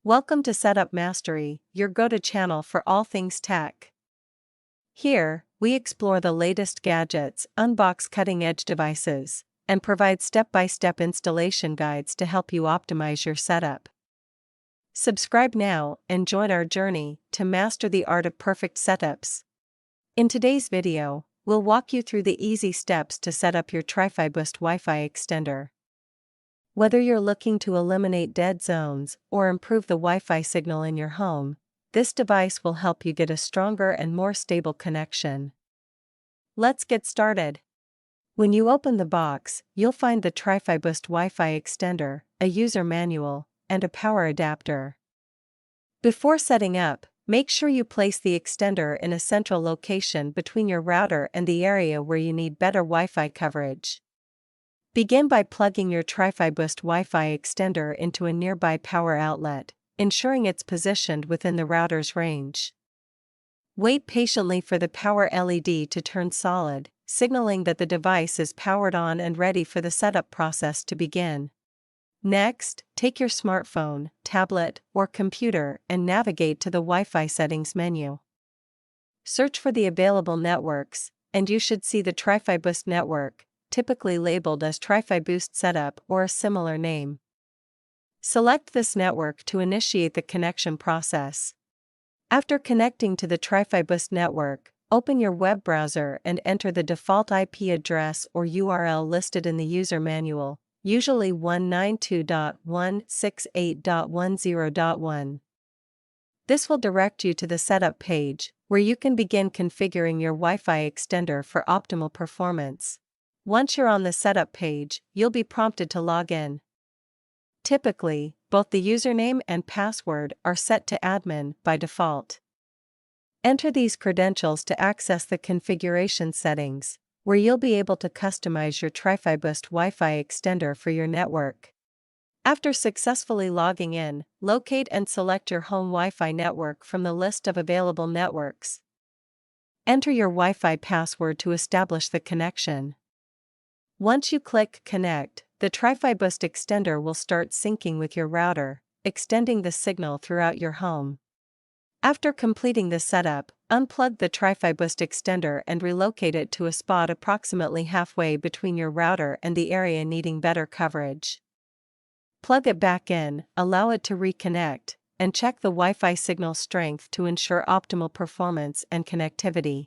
Welcome to Setup Mastery, your go-to channel for all things tech. Here, we explore the latest gadgets, unbox cutting-edge devices, and provide step-by-step installation guides to help you optimize your setup. Subscribe now and join our journey to master the art of perfect setups. In today's video, we'll walk you through the easy steps to set up your Trifiboost Wi-Fi extender. Whether you're looking to eliminate dead zones or improve the Wi-Fi signal in your home, this device will help you get a stronger and more stable connection. Let's get started. When you open the box, you'll find the Trifiboost Wi-Fi Extender, a user manual, and a power adapter. Before setting up, make sure you place the extender in a central location between your router and the area where you need better Wi-Fi coverage. Begin by plugging your Trifiboost Wi-Fi extender into a nearby power outlet, ensuring it's positioned within the router's range. Wait patiently for the power LED to turn solid, signaling that the device is powered on and ready for the setup process to begin. Next, take your smartphone, tablet, or computer and navigate to the Wi-Fi settings menu. Search for the available networks, and you should see the Trifiboost network, typically labeled as Trifiboost Setup or a similar name. Select this network to initiate the connection process. After connecting to the Trifiboost network, open your web browser and enter the default IP address or URL listed in the user manual, usually 192.168.10.1. This will direct you to the setup page, where you can begin configuring your Wi-Fi extender for optimal performance. Once you're on the setup page, you'll be prompted to log in. Typically, both the username and password are set to admin by default. Enter these credentials to access the configuration settings, where you'll be able to customize your Trifiboost Wi-Fi extender for your network. After successfully logging in, locate and select your home Wi-Fi network from the list of available networks. Enter your Wi-Fi password to establish the connection. Once you click Connect, the Trifiboost extender will start syncing with your router, extending the signal throughout your home. After completing the setup, unplug the Trifiboost extender and relocate it to a spot approximately halfway between your router and the area needing better coverage. Plug it back in, allow it to reconnect, and check the Wi-Fi signal strength to ensure optimal performance and connectivity.